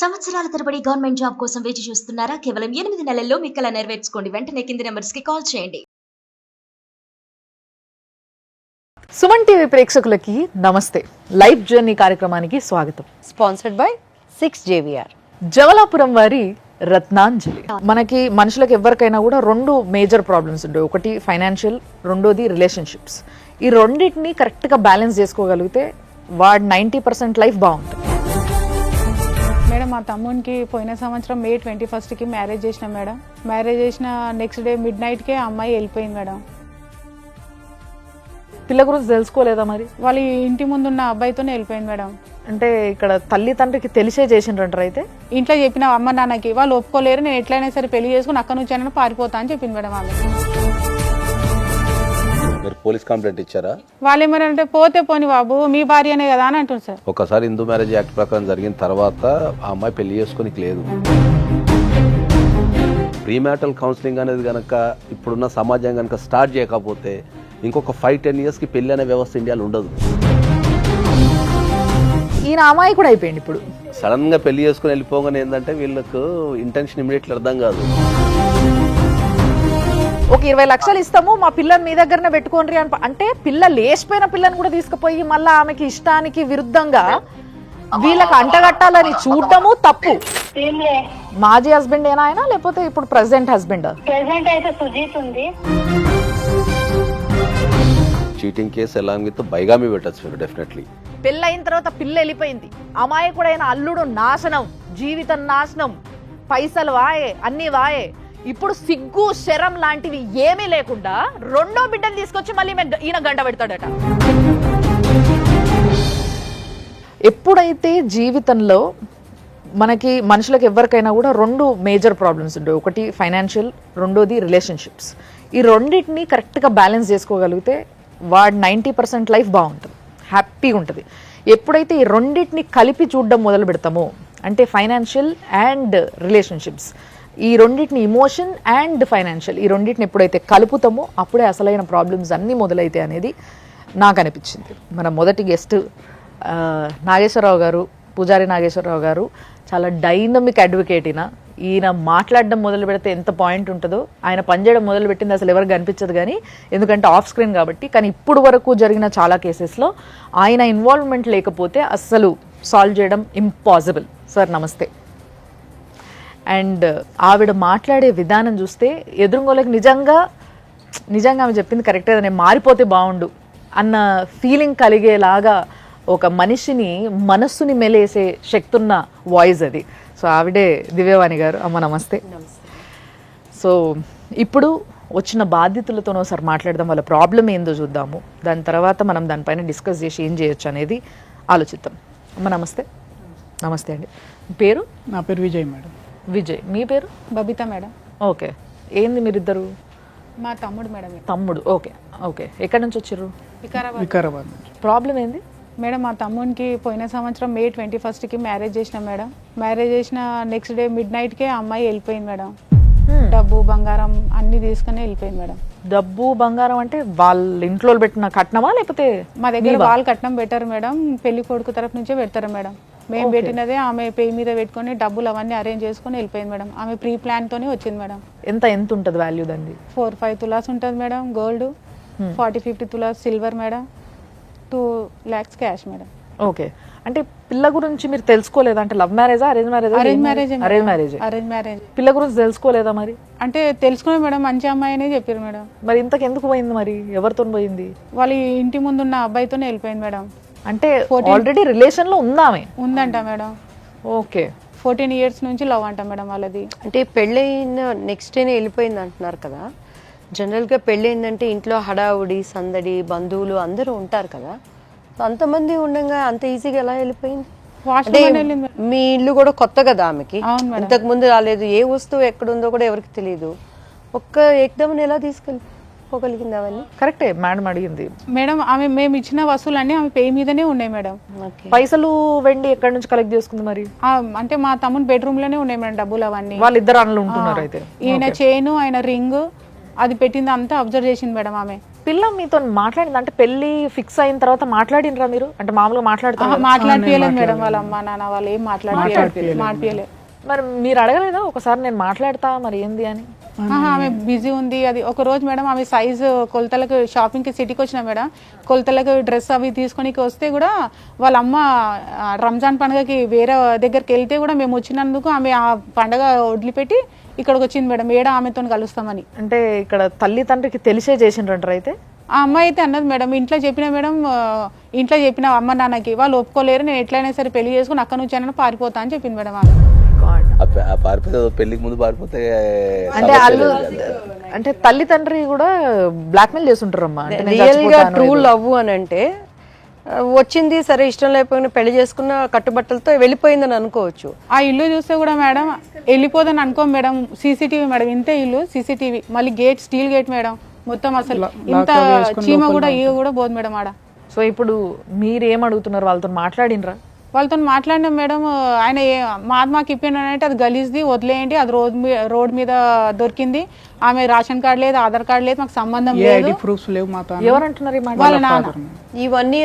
సంవత్సరాల తరబడి government job కోసం వేచి చూస్తున్నారా? కేవలం 8 నెలల్లో మీ కల నెరవేర్చుకోండి. వెంటనే కింది నెంబర్స్‌కి కాల్ చేయండి. సుమన్ టీవీ ప్రేక్షకులకి నమస్తే. లైఫ్ జర్నీ కార్యక్రమానికి స్వాగతం. Sponsored by 6JVR. జవలాపురం వారి రత్నాంజలి. మనకి మనుషులకు ఎవరికైనా కూడా రెండు మేజర్ ప్రాబ్లమ్స్ ఉంటాయి. ఒకటి ఫైనాన్షియల్, రెండోది రిలేషన్షిప్స్. ఈ రెండింటిని కరెక్ట్గా బ్యాలెన్స్ చేసుకోగలిగితే వాడు 90% లైఫ్ బాగుంటుంది. మేడం మా తమ్మునికి పోయిన సంవత్సరం May 21కి మ్యారేజ్ చేసిన మేడం. మ్యారేజ్ చేసిన నెక్స్ట్ డే మిడ్ నైట్కే అమ్మాయి వెళ్ళిపోయింది మేడం. పిల్ల గురించి తెలుసుకోలేదా మరి? వాళ్ళ ఇంటి ముందున్న అబ్బాయితోనే వెళ్ళిపోయింది మేడం. అంటే ఇక్కడ తల్లి తండ్రికి తెలిసే చేసిండ్రంటారు. అయితే ఇంట్లో చెప్పిన అమ్మ నాన్నకి వాళ్ళు ఒప్పుకోలేరు, నేను ఎట్లయినా సరే పెళ్లి చేసుకుని అక్కడ నుంచి అయినా పారిపోతా అని చెప్పింది మేడం ఆమె. మీరు పోలీస్ కంప్లైంట్ ఇచ్చారా? వాళ్ళు ఏమన్నారంటే పోతే పోని బాబు మీ భార్యనే కదా అని అంటుంది సార్. ఒకసారి హిందూ మ్యారేజ్ యాక్ట్ ప్రకారం జరిగిన తర్వాత ఆ అమ్మాయి పెళ్లి చేసుకోనికి లేదు. ప్రీమ్యాటల్ కౌన్సిలింగ్ అనేది కనుక ఇప్పుడున్న సమాజం కనుక స్టార్ట్ చేయకపోతే ఇంకొక 5-10 yearsకి పెళ్లి అనే వ్యవస్థ ఇండియాలో ఉండదు. ఈయన అమ్మాయి కూడా అయిపోయింది. ఇప్పుడు సడన్ గా పెళ్లి చేసుకుని వెళ్ళిపోగానే ఏంటంటే వీళ్ళకు ఇంటెన్షన్ ఇమీడియట్లీ అర్థం కాదు. ఒక 20 లక్షలు ఇస్తాము మా పిల్లని మీ దగ్గరనే పెట్టుకోండి అంటే పిల్ల లేచిపోయిన పిల్లని కూడా తీసుకుపోయి మళ్ళీ ఆమెకి ఇష్టానికి విరుద్ధంగా వీళ్ళకి అంటగట్టాలని చూడటము తప్పు. మాజీ హస్బెండ్ ఏనా ఆయన, లేకపోతే ఇప్పుడు ప్రెసెంట్ హస్బెండ్? ప్రెసెంట్ అయితే సుజీత్ ఉంది. Cheating case along with bigamy పెట్టచ్చు మీరు డెఫినెట్లీ. పెళ్ళయిన తర్వాత పిల్ల వెళ్ళిపోయింది, అమ్మాయి కూడా అయిన అల్లుడు నాశనం, జీవితం నాశనం, పైసలు వాయే, అన్ని వాయే. ఇప్పుడు సిగ్గు శరం లాంటివి ఏమీ లేకుండా రెండో బిడ్డను తీసుకొచ్చి మళ్ళీ ఈయన గంట పెడతాడట. ఎప్పుడైతే జీవితంలో మనకి మనుషులకు ఎవరికైనా కూడా రెండు మేజర్ ప్రాబ్లమ్స్ ఉంటాయి. ఒకటి ఫైనాన్షియల్, రెండోది రిలేషన్షిప్స్. ఈ రెండింటిని కరెక్ట్గా బ్యాలెన్స్ చేసుకోగలిగితే వాడు 90% లైఫ్ బాగుంటుంది, హ్యాపీగా ఉంటుంది. ఎప్పుడైతే ఈ రెండింటిని కలిపి చూడడం మొదలు పెడతామో, అంటే ఫైనాన్షియల్ అండ్ రిలేషన్షిప్స్, ఈ రెండింటిని ఇమోషన్ అండ్ ఫైనాన్షియల్, ఈ రెండింటిని ఎప్పుడైతే కలుపుతామో అప్పుడే అసలైన ప్రాబ్లమ్స్ అన్నీ మొదలైతాయి అనేది నాకు అనిపించింది. మన మొదటి గెస్ట్ నాగేశ్వరరావు గారు, పూజారి నాగేశ్వరరావు గారు. చాలా డైనమిక్ అడ్వకేట్. ఈయన మాట్లాడడం మొదలు పెడితే ఎంత పాయింట్ ఉంటుందో, ఆయన పనిచేయడం మొదలు పెట్టింది అసలు ఎవరికి కనిపించదు కానీ, ఎందుకంటే ఆఫ్ స్క్రీన్ కాబట్టి. కానీ ఇప్పుడు వరకు జరిగిన చాలా కేసెస్లో ఆయన ఇన్వాల్వ్మెంట్ లేకపోతే అస్సలు సాల్వ్ చేయడం ఇంపాసిబుల్. సార్ నమస్తే. అండ్ ఆవిడ మాట్లాడే విధానం చూస్తే ఎదురుగోళ్ళకి నిజంగా ఆమె చెప్పింది కరెక్టే, నేను మారిపోతే బాగుండు అన్న ఫీలింగ్ కలిగేలాగా ఒక మనిషిని మనస్సుని మెలేసే శక్తి ఉన్న వాయిస్ అది. సో ఆవిడే దివ్యవాణి గారు. అమ్మ నమస్తే. సో ఇప్పుడు వచ్చిన బాధ్యతలతోనో ఒకసారి మాట్లాడదాం, వాళ్ళ ప్రాబ్లం ఏందో చూద్దాము, దాని తర్వాత మనం దానిపైన డిస్కస్ చేసి ఏం చేయొచ్చు అనేది ఆలోచిద్దాం. అమ్మ నమస్తే. నమస్తే అండి. పేరు? నా పేరు విజయ్ మేడం. విజయ్. మీ పేరు? బబిత మేడం. ఓకే. ఏంది మీరిద్దరు? మా తమ్ముడు మేడం. తమ్ముడు. Okay okay. ఎక్కడి నుంచి వచ్చారు? వికారాబాద్. ప్రాబ్లం ఏంది మేడం మా తమ్మునికి పోయిన సంవత్సరం May 21కి మ్యారేజ్ చేసిన మేడం. మ్యారేజ్ చేసిన నెక్స్ట్ డే మిడ్ నైట్కే అమ్మాయి వెళ్ళిపోయింది మేడం. డబ్బు బంగారం అన్ని తీసుకుని వెళ్ళిపోయింది మేడం. డబ్బు బంగారం అంటే వాళ్ళ ఇంట్లో పెట్టిన కట్నమా, లేకపోతే? మా దగ్గర వాళ్ళు కట్నం పెట్టారు మేడం, పెళ్లి కొడుకు తరఫు నుంచే పెడతారు మేడం. మేము పెట్టినదే ఆమె పేరు మీద పెట్టుకుని డబ్బులు అవన్నీ అరేంజ్ చేసుకుని వెళ్ళిపోయింది మేడం. ఆమె ప్రీ ప్లాన్ తోనే వచ్చింది మేడం. ఎంత ఉంటుంది వాల్యూ దాన్ని? 4-5 తులాస్ ఉంటుంది madam gold, 40-50 tolas silver madam, 2 lakhs cash madam. Okay. అంటే పిల్ల గురించి మీరు తెలుసుకోలేదా? అంటే లవ్ మ్యారేజా, అరేంజ్ మ్యారేజా? Arrange marriage. Arrange marriage. పిల్ల గురించి తెలుసుకోలేదా మరి? అంటే తెలుసుకునే మేడం, మంచి అమ్మాయి అనే చెప్పారు మేడం. మరి ఇంతకు ఎందుకు పోయింది మరి? ఎవరితో పోయింది? వాళ్ళ ఇంటి ముందున్న అబ్బాయితోనే వెళ్ళిపోయింది మేడం. అంటే ఆల్రెడీ రిలేషన్ లో ఉందామే? ఉందంట మేడం. ఓకే. 14 years నుంచి లవ్ అంట మేడం వాళ్ళది. అంటే పెళ్ళైన నెక్స్ట్ డేనే వెళ్ళిపోయింది అంటున్నారు కదా. జనరల్గా పెళ్ళయిందంటే ఇంట్లో హడావుడి సందడి, బంధువులు అందరూ ఉంటారు కదా. అంతమంది ఉండగా అంత ఈజీగా ఎలా వెళ్ళిపోయింది? మీ ఇల్లు కూడా కొత్త కదా ఆమెకి, ఇంతకు ముందు రాలేదు, ఏ వస్తువు ఎక్కడుందో కూడా ఎవరికి తెలియదు. ఒక్క ఏకదమని ఎలా తీసుకెళ్ళిపోగలిగింది అవన్నీ? కరెక్టే మేడం అడిగింది. మేడం ఆమె మేము ఇచ్చిన వస్తువులన్నీ ఆమె పే మీదనే ఉన్నాయి మేడం. పైసలు వెండి ఎక్కడి నుంచి కలెక్ట్ చేసుకుంది మరి? అంటే మా తమ్ముని బెడ్రూమ్ లోనే ఉన్నాయి మేడం డబ్బులు అవన్నీ. వాళ్ళిద్దరు అన్నలు ఉంటున్నారు అయితే. ఈయన చైన్, ఆయన రింగ్ అది పెట్టింది అంతా అబ్జర్వ్ చేసింది మేడం ఆమె. పిల్ల మీతో మాట్లాడింది అంటే పెళ్లి ఫిక్స్ అయిన తర్వాత మాట్లాడినరా మీరు అంటే మామూలుగా మాట్లాడుతున్నారు మాట్లాడిపోయలేదు మేడం వాళ్ళ అమ్మ నాన్న వాళ్ళు ఏం మాట్లాడిపోయలేదు. మరి మీరు అడగలేదా ఒకసారి నేను మాట్లాడతా మరి ఏంది అని? ఆమె బిజీ ఉంది. అది ఒక రోజు మేడం ఆమె సైజు కొలతలకు షాపింగ్కి సిటీకి వచ్చిన మేడం, కొలతలకు డ్రెస్ అవి తీసుకొనికి వస్తే కూడా వాళ్ళ అమ్మ రంజాన్ పండుగకి వేరే దగ్గరికి వెళ్తే కూడా మేము వచ్చినందుకు ఆమె ఆ పండుగ వదిలిపెట్టి ఇక్కడికి వచ్చింది మేడం, ఏడా ఆమెతో కలుస్తామని. అంటే ఇక్కడ తల్లి తండ్రికి తెలిసే చేసిండ్రంటారు అయితే? ఆ అమ్మాయి అయితే అన్నది మేడం, ఇంట్లో చెప్పిన మేడం, ఇంట్లో చెప్పిన అమ్మ నాన్నకి వాళ్ళు ఒప్పుకోలేరు, నేను ఎట్లయినా సరే పెళ్లి చేసుకుని అక్కడ నుంచి అయినా పారిపోతా అని చెప్పింది మేడం ఆమె. పారిపోతే పెళ్లికి ముందు పారిపోతే అంటే వాళ్ళు అంటే తల్లి తండ్రి కూడా బ్లాక్మెయిల్ చేస్తుంటారమ్మా. రియల్ గా ట్రూ లవ్ అని అంటే వచ్చింది సరే ఇష్టం లేకపోయినా పెళ్లి చేసుకున్న కట్టుబట్టలతో వెళ్ళిపోయిందని అనుకోవచ్చు. ఆ ఇల్లు చూస్తే కూడా మేడం వెళ్ళిపోదని అనుకో మేడం, సీసీటీవీ మేడం, ఇంతే ఇల్లు సీసీటీవీ, మళ్ళీ గేట్ స్టీల్ గేట్ మేడం, మొత్తం అసలు ఇంత చీమ కూడా ఈగ కూడా పోదు మేడం ఆడ. సో ఇప్పుడు మీరు ఏం అడుగుతున్నారు? వాళ్ళతో మాట్లాడినరా? వాళ్ళతో మాట్లాడినాం మేడం. ఆయన మాకు ఇప్పినంటే అది గలీజ్ది వదిలేయండి, అది రోడ్ మీద దొరికింది, ఆమె రేషన్ కార్డు లేదు, ఆధార్ కార్డు లేదు, మాకు సంబంధం లేదు. ఎవరంటున్నారు? వాళ్ళ నాన్న. ఇవన్నీ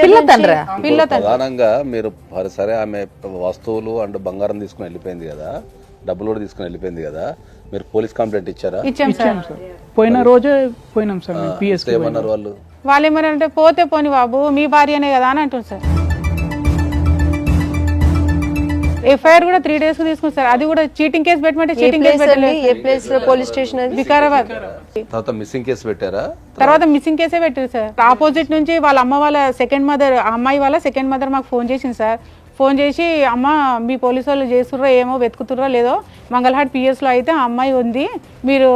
ప్రధానంగా మీరు సరే ఆమె వస్తువులు అండ్ బంగారం తీసుకుని వెళ్ళిపోయింది కదా, డబ్బులు కూడా తీసుకుని వెళ్ళిపోయింది కదా, మీరు పోలీస్ కంప్లైంట్ ఇచ్చారా? ఇచ్చాం సార్. పోయిన రోజే పోయినాం సార్. ఏమన్నారు వాళ్ళు? వాళ్ళు ఏమన్నారంటే పోతే పోని బాబు మీ భార్యనే కదా అని అంటుంది సార్. ఎఫ్ఐఆర్ కూడా 3 days తీసుకుని సార్, అది కూడా చీటింగ్ కేసు పెట్టమంటే చీటింగ్ కేసు పెట్టలేదు. ఏ ప్లేస్ పోలీస్ స్టేషన్? వికారాబాద్. తర్వాత మిస్సింగ్ కేసు పెట్టారా? తర్వాత మిస్సింగ్ కేసే పెట్టారు సార్. ఆపోజిట్ నుంచి వాళ్ళ అమ్మ వాళ్ళ సెకండ్ మదర్, అమ్మాయి వాళ్ళ సెకండ్ మదర్ మాకు ఫోన్ చేసింది సార్. ఫోన్ చేసి అమ్మ మీ పోలీసు వాళ్ళు చేస్తుర్రో ఏమో వెతుకుతుర్రో లేదో, మంగళహాట్ పిఎస్లో అయితే ఆ అమ్మాయి ఉంది, మీరు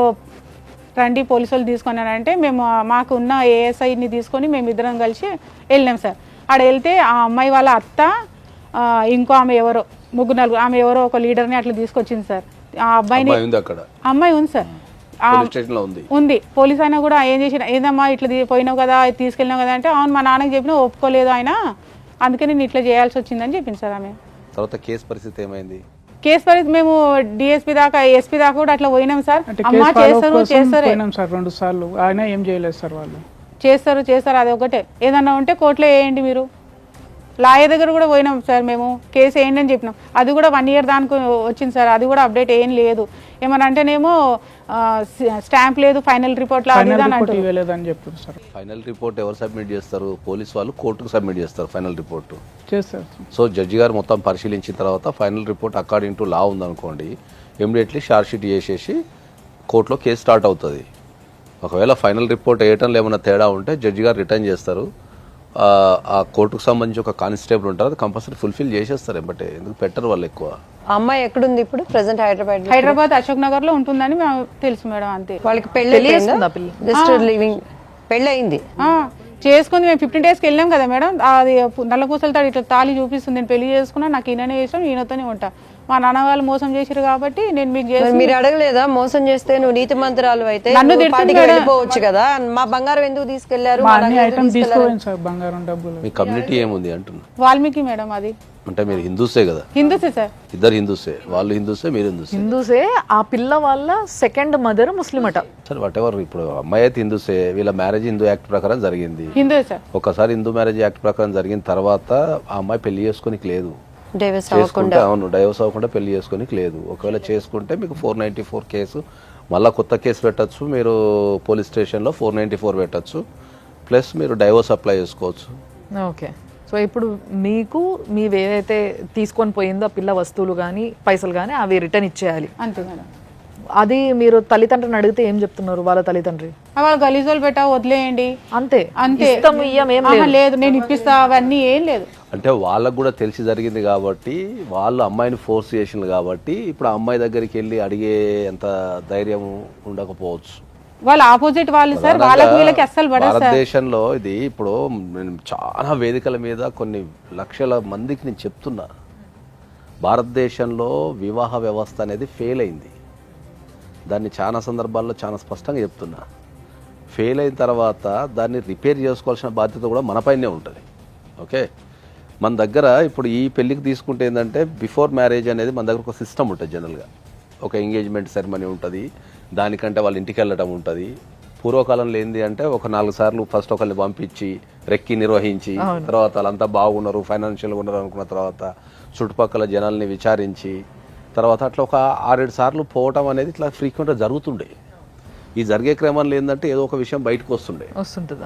రండి పోలీసు వాళ్ళు తీసుకున్నానంటే మేము మాకు ఉన్న ఏఎస్ఐని తీసుకొని మేము ఇద్దరం కలిసి వెళ్ళినాం సార్. ఆడ వెళ్తే ఆ అమ్మాయి వాళ్ళ అత్త ఇంకో ఆమె ఎవరో 3-4 ఆమె ఎవరో ఒక లీడర్ని అట్లా తీసుకొచ్చింది సార్. ఆ అబ్బాయిని అమ్మాయి ఉంది సార్, ఉంది. పోలీస్ అయినా కూడా ఏం చేసిన, ఏందమ్మా ఇట్లా పోయినావు కదా తీసుకెళ్ళినావు కదా అంటే, అవును మా నాన్నకి చెప్పినా ఒప్పుకోలేదు ఆయన, అందుకే నేను ఇట్లా చేయాల్సి వచ్చిందని చెప్పింది సార్ ఆమె. తర్వాత కేసు పరిస్థితి ఏమైంది? కేసు పరిస్థితి మేము డిఎస్పీ దాకా ఎస్పీ దాకా కూడా అట్లా పోయినాం సార్. అమ్మా చేస్తారు 2 సార్లు ఆయన ఏం చేయలేదు సార్. వాళ్ళు చేస్తారు అది ఒకటే, ఏదన్నా ఉంటే కోర్టులో వేయండి మీరు. లాయర్ దగ్గర కూడా పోయినాం సార్ మేము, కేసు వేయండి అని చెప్పినాం. అది కూడా 1 year దానికి వచ్చింది సార్, అది కూడా అప్డేట్ ఏం లేదు. ఏమన్నా అంటేనేమో స్టాంప్ లేదు, ఫైనల్ రిపోర్ట్ ఫైనల్ రిపోర్ట్ ఎవరు సబ్మిట్ చేస్తారు? పోలీస్ వాళ్ళు కోర్టుకు సబ్మిట్ చేస్తారు ఫైనల్ రిపోర్ట్ చేస్తారు. సో జడ్జి గారు మొత్తం పరిశీలించిన తర్వాత ఫైనల్ రిపోర్ట్ అకార్డింగ్ టు లా ఉందనుకోండి, ఇమ్మీడియట్లీ షార్ట్ షీట్ చేసేసి కోర్టులో కేసు స్టార్ట్ అవుతుంది. ఒకవేళ ఫైనల్ రిపోర్ట్ వేయటంలో ఏమైనా తేడా ఉంటే జడ్జి గారు రిటర్న్ చేస్తారు. ఆ కోర్టుకు సంబంధించి ఒక కానిస్టేబుల్ ఉంటారు, అది కంపల్సరీ ఫుల్ఫిల్ చేసేస్తారు ఎంబటే. ఎందుకు పెట్టరు వాళ్ళు ఎక్కువ. అమ్మాయి ఎక్కడుంది ఇప్పుడు? ప్రెసెంట్ హైదరాబాద్ అశోక్ నగర్ లో ఉంటుందని మేము తెలుసు మేడం, అంతే. వాళ్ళకి పెళ్లి జస్ట్ లివింగ్ పెళ్లి అయింది, చేసుకుంది. మేము 15 days వెళ్ళాం కదా మేడం, అది నల్లపూసలతో ఇట్లా తాళి చూపిస్తుంది, నేను పెళ్లి చేసుకున్నా, నాకు ఈయననే చేసాం, ఈయనతోనే ఉంటా. మా నాన్న వాళ్ళు మోసం చేశారు కాబట్టి నేను మీకు చేసి. మీరు అడగలేదా మోసం చేస్తే నువ్వు నీతి మంత్రాలు అయితే వెళ్ళిపోవచ్చు కదా, మా బంగారం ఎందుకు తీసుకెళ్లారు? బంగారం డబ్బులు. మీ కమ్యూనిటీ ఏముంది అంటున్నా? వాల్మీకి మేడం. అది అంటే మీరు హిందూసే కదా? హిందూసే సార్, ఇద్దరు హిందూసే, వాళ్ళు హిందూసే మీరు హిందూసే. ఆ పిల్ల వాళ్ళ సెకండ్ మదర్ ముస్లిం అట. సరే వాట్ ఎవర్, ఇప్పుడు అమ్మాయి అయితే హిందూసే, వీళ్ళ మ్యారేజ్ హిందూ యాక్ట్ ప్రకారం జరిగింది. హిందూ సార్. ఒకసారి హిందూ మ్యారేజ్ యాక్ట్ ప్రకారం జరిగిన తర్వాత ఆ అమ్మాయి పెళ్లి చేసుకోనికి లేదు, చేసుకుంటే అవును డైవర్స్ అవ్వకుండా పెళ్లి చేసుకోనికి లేదు. ఒకవేళ చేసుకుంటే మీకు 494 కేసు, మళ్ళీ కొత్త కేసు పెట్టచ్చు మీరు పోలీస్ స్టేషన్లో, 494 పెట్టచ్చు, ప్లస్ మీరు డైవర్స్ అప్లై చేసుకోవచ్చు. ఓకే. సో ఇప్పుడు మీకు ఏదైతే తీసుకొని పోయిందో ఆ పిల్ల వస్తువులు కానీ పైసలు కానీ అవి రిటర్న్ ఇచ్చేయాలి, అంతే మేడం. అది మీరు తల్లిదండ్రులను అడిగితే ఏం చెప్తున్నారు వాళ్ళ తల్లిదండ్రి? వాళ్ళు గలీజులు పెట్టా వదిలేయండి అంతే, అంతే. లేదు నేను ఇప్పిస్తా అవన్నీ ఏం లేదు. అంటే వాళ్ళకు కూడా తెలిసి జరిగింది కాబట్టి, వాళ్ళు అమ్మాయిని ఫోర్స్ చేసింది కాబట్టి ఇప్పుడు ఆ అమ్మాయి దగ్గరికి వెళ్ళి అడిగే అంత ధైర్యం ఉండకపోవచ్చు. వాళ్ళ ఆపోజిట్ వాళ్ళు సార్, వాళ్ళకి వీళ్ళకి అస్సలు పడదు సార్. భారతదేశంలో ఇది ఇప్పుడు నేను చాలా వేదికల మీద కొన్ని లక్షల మందికి నేను చెప్తున్నా, భారతదేశంలో వివాహ వ్యవస్థ అనేది ఫెయిల్ అయింది. దాన్ని చాలా సందర్భాల్లో చాలా స్పష్టంగా చెప్తున్నా. ఫెయిల్ అయిన తర్వాత దాన్ని రిపేర్ చేసుకోవాల్సిన బాధ్యత కూడా మనపైనే ఉంటుంది. ఓకే, మన దగ్గర ఇప్పుడు ఈ పెళ్ళికి తీసుకుంటే ఏంటంటే బిఫోర్ మ్యారేజ్ అనేది మన దగ్గర ఒక సిస్టమ్ ఉంటుంది. జనరల్గా ఒక ఎంగేజ్మెంట్ సెరమనీ ఉంటుంది, దానికంటే వాళ్ళ ఇంటికి వెళ్ళడం ఉంటుంది, పూర్వకాలంలో ఏంది అంటే ఒక 4 సార్లు ఫస్ట్ ఒకరిని పంపించి రెక్కి నిర్వహించి తర్వాత వాళ్ళంతా బాగున్నారు, ఫైనాన్షియల్గా ఉన్నారు అనుకున్న తర్వాత చుట్టుపక్కల జనాల్ని విచారించి తర్వాత అట్లా ఒక 6-7 సార్లు పోవటం అనేది ఇట్లా ఫ్రీక్వెంట్గా జరుగుతుండే. ఈ జరిగే క్రమంలో ఏంటంటే ఏదో ఒక విషయం బయటకు వస్తుండే.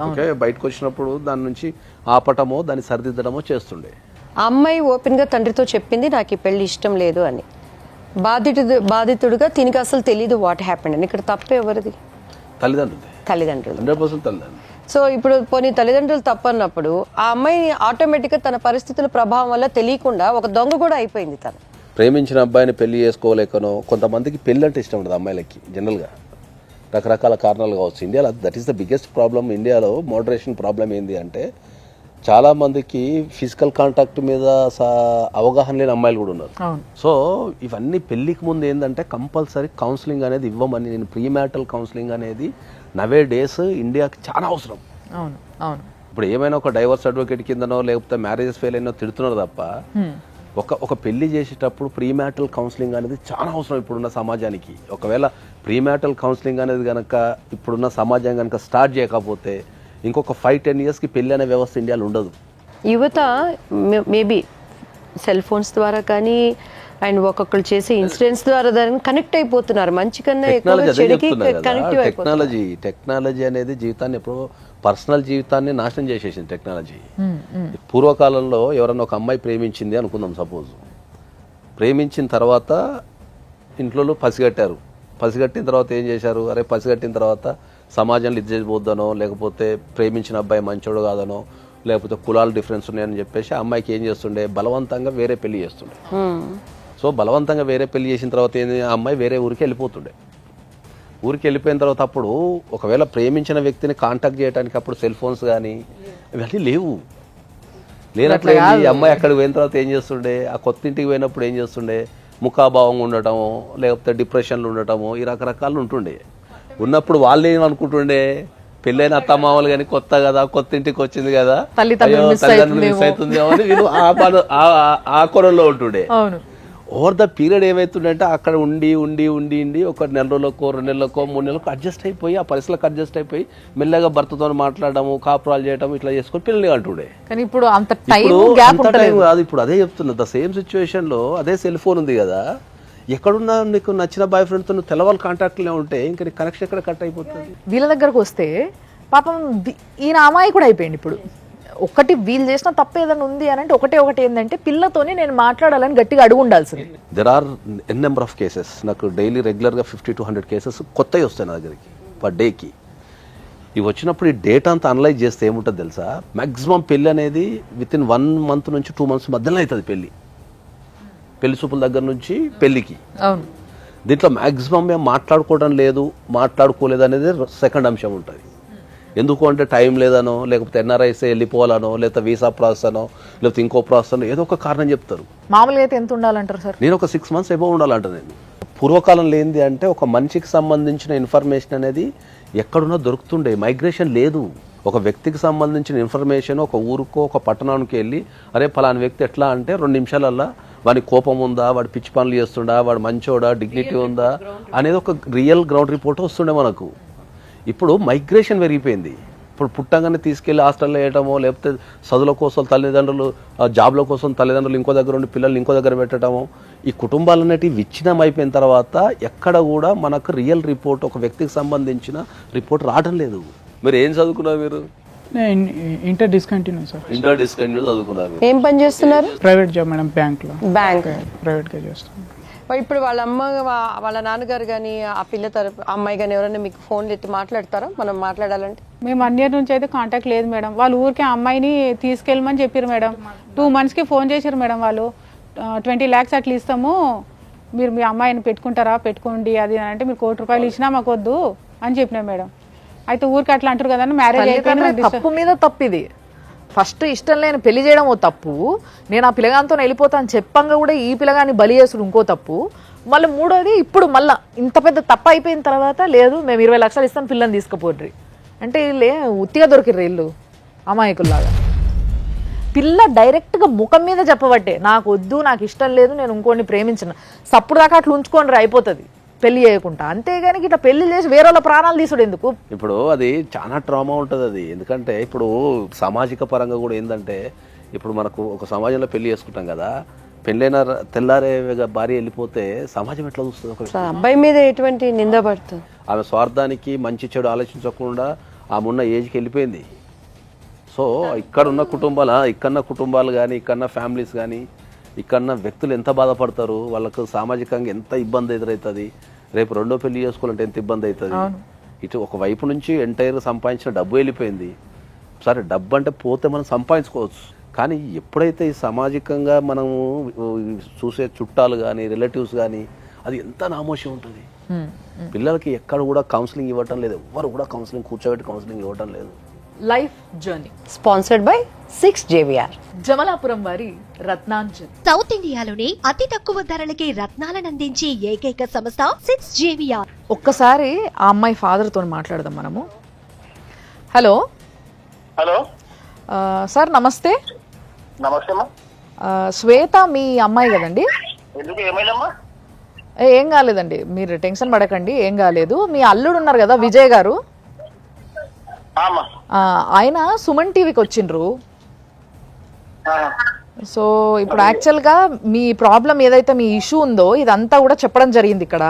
ఓకే, బయటకు వచ్చినప్పుడు దాని నుంచి ఆపటమో దాన్ని సరిదిద్దడమో చేస్తుండే. ఆ అమ్మాయి ఓపెన్గా తండ్రితో చెప్పింది నాకు ఈ పెళ్లి ఇష్టం లేదు అని. బాధితుడుగా తినికి అసలు తెలీదు వాట్ హ్యాపెండ్ అని. ఇక్కడ తప్పు ఎవరిది? తల్లిదండ్రులు 100% తల్లిదండ్రులు. సో ఇప్పుడు పోనీ తల్లిదండ్రులు తప్పన్నప్పుడు ఆ అమ్మాయి ఆటోమేటిక్గా తన పరిస్థితుల ప్రభావం వల్ల తెలియకుండా ఒక దొంగ కూడా అయిపోయింది. తను ప్రేమించిన అబ్బాయిని పెళ్లి చేసుకోలేకనో, కొంతమందికి పెళ్ళి అంటే ఇష్టం ఉండదు అమ్మాయిలకి. జనరల్గా రకరకాల కారణాలు కావచ్చు. ఇండియాలో that is the biggest problem. ఇండియాలో మోడరేషన్ ప్రాబ్లం ఏంది అంటే చాలామందికి ఫిజికల్ కాంటాక్ట్ మీద అవగాహన లేని అమ్మాయిలు కూడా ఉన్నారు. సో ఇవన్నీ పెళ్ళికి ముందు ఏంటంటే కంపల్సరీ కౌన్సిలింగ్ అనేది ఇవ్వమని, నేను ప్రీమ్యాటల్ కౌన్సిలింగ్ అనేది నవే డేస్ ఇండియాకి చాలా అవసరం. ఇప్పుడు ఏమైనా ఒక డైవర్స్ అడ్వకేట్ కిందనో లేకపోతే మ్యారేజెస్ ఫెయిల్ అయినో తిడుతున్నారు తప్ప ఒక పెళ్లి చేసేటప్పుడు ప్రీమ్యాటల్ కౌన్సిలింగ్ అనేది చాలా అవసరం ఇప్పుడున్న సమాజానికి. ఒకవేళ ప్రీమ్యాటల్ కౌన్సిలింగ్ అనేది కనుక ఇప్పుడున్న సమాజం కనుక స్టార్ట్ చేయకపోతే ఇంకొక 5-10 ఇయర్స్కి పెళ్లి అనే వ్యవస్థ ఇండియాలో ఉండదు. యువత మేబీ సెల్ ఫోన్స్ ద్వారా కానీ అండ్ ఒక్కొక్కరు చేసే ఇన్సిడెంట్స్ ద్వారా కనెక్ట్ అయిపోతున్నారు. మంచి కన్నా టెక్నాలజీ అనేది జీవితాన్ని ఎప్పుడో పర్సనల్ జీవితాన్ని నాశనం చేసేసింది టెక్నాలజీ. పూర్వకాలంలో ఎవరన్నా ఒక అమ్మాయి ప్రేమించింది అనుకుందాం, సపోజ్ ప్రేమించిన తర్వాత ఇంట్లో పసిగట్టారు. పసిగట్టిన తర్వాత ఏం చేశారు? అరే పసిగట్టిన తర్వాత సమాజంలో ఇది చేసిపోద్దనో, లేకపోతే ప్రేమించిన అబ్బాయి మంచోడు కాదనో, లేకపోతే కులాలు డిఫరెన్స్ ఉన్నాయని చెప్పేసి అమ్మాయికి ఏం చేస్తుండే, బలవంతంగా వేరే పెళ్లి చేస్తుండే. సో బలవంతంగా వేరే పెళ్లి చేసిన తర్వాత ఏంది, ఆ అమ్మాయి వేరే ఊరికి వెళ్ళిపోతుండే. ఊరికి వెళ్ళిపోయిన తర్వాత అప్పుడు ఒకవేళ ప్రేమించిన వ్యక్తిని కాంటాక్ట్ చేయడానికి అప్పుడు సెల్ ఫోన్స్ కానీ ఇవన్నీ లేవు. లేనప్పుడు ఈ అమ్మాయి అక్కడికి పోయిన తర్వాత ఏం చేస్తుండే, ఆ కొత్త ఇంటికి పోయినప్పుడు ఏం చేస్తుండే, ముఖాభావంగా ఉండటము, లేకపోతే డిప్రెషన్లు ఉండటము, ఈ రకరకాలు ఉంటుండే. ఉన్నప్పుడు వాళ్ళు ఏమనుకుంటుండే, పెళ్ళైన అత్తమామలు కానీ కొత్త కదా, కొత్త ఇంటికి వచ్చింది కదా, తల్లిదండ్రులు మిస్ అవుతుంది అని వీళ్ళు ఆ కొరల్లో ఉంటుండే. ఓవర్ ద పీరియడ్ ఏమవుతుందంటే అక్కడ ఉండి ఉండి ఉండి ఉండి ఒక 1 నెల రోజులకో 2 నెలలకో 3 నెలలకు అడ్జస్ట్ అయిపోయి ఆ పరిస్థితులకు అడ్జస్ట్ అయిపోయి మెల్లగా భర్తతో మాట్లాడము, కాపురాలు చేయడం ఇట్లా చేసుకొని పిల్లలు అంటుండే. కానీ ఇప్పుడు అంత టైం కాదు. ఇప్పుడు అదే చెప్తున్నా, ద సేమ్ సిచ్యువేషన్ లో అదే సెల్ ఫోన్ ఉంది కదా, ఎక్కడున్నా నీకు నచ్చిన బాయ్ ఫ్రెండ్తో నువ్వు తెల్లవాళ్ళు కాంటాక్ట్లో ఉంటే ఇంకా నీ కనెక్షన్ ఎక్కడ కట్ అయిపోతుంది. వీళ్ళ దగ్గరకు వస్తే పాపం ఈయన అమ్మాయి కూడా అయిపోయింది. ఇప్పుడు ఒకటి వీళ్ళు చేసిన తప్పు ఏదైనా ఉంది అని అంటే ఒకటి ఏంటంటే పిల్లతోనే నేను మాట్లాడాలని గట్టిగా అడుగు ఉండాల్సింది. There are n number of cases. నాకు డైలీ రెగ్యులర్గా 50 to 100 కేసెస్ కొత్తవి వస్తాయి నా దగ్గరికి పర్ డేకి. ఇవి వచ్చినప్పుడు ఈ డేటా అంతా అనలైజ్ చేస్తే ఏముంటుంది తెలుసా, మ్యాక్సిమం పెళ్ళి అనేది వితిన్ 1 month నుంచి 2 months మధ్యలో అవుతుంది. పెళ్లి చూపుల దగ్గర నుంచి పెళ్లికి. దీంట్లో మ్యాక్సిమం మేము మాట్లాడుకోవడం లేదు, మాట్లాడుకోలేదు అనేది సెకండ్ అంశం ఉంటుంది. ఎందుకు అంటే టైం లేదనో, లేకపోతే ఎన్ఆర్ఐసే వెళ్ళిపోవాలనో, లేకపోతే వీసా ప్రాసెస్ అనో, లేకపోతే ఇంకో ప్రాసెస్ అనో ఏదో ఒక కారణం చెప్తారు. మామూలుగా అయితే ఎంత ఉండాలంటారు సార్? నేను ఒక 6 months ఎబో ఉండాలంట. నేను పూర్వకాలంలో ఏంది అంటే ఒక మనిషికి సంబంధించిన ఇన్ఫర్మేషన్ అనేది ఎక్కడున్నా దొరుకుతుండే. మైగ్రేషన్ లేదు. ఒక వ్యక్తికి సంబంధించిన ఇన్ఫర్మేషన్ ఒక ఊరుకో ఒక పట్టణానికి వెళ్ళి అరే పలానా వ్యక్తి ఎట్లా అంటే 2 నిమిషాలల్లా వాడి కోపం ఉందా, వాడు పిచ్చి పనులు చేస్తుండా, వాడు మంచోడా, డిగ్నిటీ ఉందా అనేది ఒక రియల్ గ్రౌండ్ రిపోర్ట్ వస్తుండే మనకు. ఇప్పుడు మైగ్రేషన్ పెరిగిపోయింది. ఇప్పుడు పుట్టంగానే తీసుకెళ్లి హాస్టల్లో వేయటమో, లేకపోతే చదువుల కోసం తల్లిదండ్రులు, జాబ్ల కోసం తల్లిదండ్రులు ఇంకో దగ్గర ఉండి పిల్లల్ని ఇంకో దగ్గర పెట్టడము, ఈ కుటుంబాలు అనేటివి విచ్ఛిన్నం అయిపోయిన తర్వాత ఎక్కడ కూడా మనకు రియల్ రిపోర్ట్ ఒక వ్యక్తికి సంబంధించిన రిపోర్ట్ రావడం లేదు. మీరు ఏం చదువుకున్నారు? మీరు inter discontinue sir. Inter discontinue చదువుకున్నారు. ఏం పని చేస్తున్నారు? ప్రైవేట్ జాబ్ మేడం, బ్యాంక్లో. బ్యాంక్ ప్రైవేట్గా చేస్తాను. ఇప్పుడు వాళ్ళ అమ్మ వాళ్ళ నాన్నగారు కానీ ఆ పిల్ల తరపు అమ్మాయి కానీ ఎవరైనా మీకు ఫోన్లు ఎత్తి మాట్లాడతారా మనం మాట్లాడాలంటే? మేము 1 year నుంచి అయితే కాంటాక్ట్ లేదు మేడం. వాళ్ళు ఊరికే అమ్మాయిని తీసుకెళ్ళమని చెప్పారు మేడం. 2 monthsకి ఫోన్ చేశారు మేడం. వాళ్ళు 20 lakhs అట్లా ఇస్తాము, మీరు మీ అమ్మాయిని పెట్టుకుంటారా, పెట్టుకోండి అది అంటే మీరు 1 కోటి రూపాయలు ఇచ్చినా మాకు వద్దు అని చెప్పినా మేడం. అయితే ఊరికి అట్లా అంటారు కదా, మ్యారేజ్ అయిపోయింది. తప్పు మీద తప్పు ఇది. ఫస్ట్ ఇష్టం లేని పెళ్లి చేయడం ఓ తప్పు, నేను ఆ పిల్లగానితో వెళ్ళిపోతాను చెప్పంగా కూడా ఈ పిల్లగాని బలి చేసుడు ఇంకో తప్పు. మళ్ళీ మూడోది ఇప్పుడు మళ్ళీ ఇంత పెద్ద తప్పు అయిపోయిన తర్వాత లేదు మేము 20 లక్షలు ఇస్తాం పిల్లని తీసుకుపోర్రి అంటే వీళ్ళే ఉత్తిగా దొరికిర్రు వీళ్ళు అమాయకుల్లాగా. పిల్ల డైరెక్ట్గా ముఖం మీద చెప్పబట్టే నాకు వద్దు, నాకు ఇష్టం లేదు, నేను ఇంకోని ప్రేమించిన సప్పుడు దాకా అట్లా ఉంచుకోండి అయిపోతుంది. పెళ్లి చేయకుండా, అంతేగాని ఇట్లా పెళ్లి చేసి వేరే వాళ్ళ ప్రాణాలు తీసుడు ఎందుకు? ఇప్పుడు అది చాలా ట్రామా ఉంటుంది అది. ఎందుకంటే ఇప్పుడు సామాజిక పరంగా కూడా ఏంటంటే, ఇప్పుడు మనకు ఒక సమాజంలో పెళ్లి చేసుకుంటాం కదా, పెళ్ళైన తెల్లారే భార్య వెళ్ళిపోతే సమాజం ఎట్లా చూస్తుంది? ఒక అసలు అబ్బాయి మీద ఎటువంటి నింద పడుతుంది? ఆమె స్వార్థానికి మంచి చెడు ఆలోచించకుండా ఆమె ఉన్న ఏజ్కి వెళ్ళిపోయింది. సో ఇక్కడున్న కుటుంబాలు కానీ, ఇక్కడున్న ఫ్యామిలీస్ కానీ, ఇక్కడున్న వ్యక్తులు ఎంత బాధపడతారు, వాళ్ళకు సామాజికంగా ఎంత ఇబ్బంది ఎదురవుతుంది, రేపు రెండో పెళ్లి చేసుకోవాలంటే ఎంత ఇబ్బంది అవుతుంది. ఇటు ఒక వైపు నుంచి ఎంటైర్ సంపాదించిన డబ్బు వెళ్ళిపోయింది. సరే, డబ్బు అంటే పోతే మనం సంపాదించుకోవచ్చు, కానీ ఎప్పుడైతే ఈ సామాజికంగా మనము చూసే చుట్టాలు కానీ, రిలేటివ్స్ కానీ, అది ఎంత నామోషి ఉంటుంది. పిల్లలకి ఎక్కడ కూడా కౌన్సిలింగ్ ఇవ్వటం లేదు, ఎవ్వరు కూడా కౌన్సిలింగ్ కూర్చోబెట్టి కౌన్సిలింగ్ ఇవ్వటం లేదు. Life journey sponsored by 6JVR. Jamalapuram వారి రత్నాంజన్. సౌత్ ఇండియాలోనే అతి తక్కువ ధరలకి రత్నాలను అందించే ఏకైక సంస్థ 6JVR. ఒక్కసారి ఆ అమ్మాయి ఫాదర్తో మాట్లాడదాం మనము. హలో హలో సార్, నమస్తే. నమస్తే అమ్మా. శ్వేత మీ అమ్మాయి కదండి? ఎందుకు, ఏమైందమ్మా? ఏం కాలేదండి, మీరు టెన్షన్ పడకండి, ఏం కాలేదు. మీ అల్లుడు ఉన్నారు కదా, విజయ్ గారు, అమ్మా. ఆయన సుమన్ టీవీకి వచ్చిండ్రు. ఆ, సో ఇప్పుడు యాక్చువల్గా మీ ప్రాబ్లం ఏదైతే మీ ఇష్యూ ఉందో ఇదంతా కూడా చెప్పడం జరిగింది ఇక్కడ.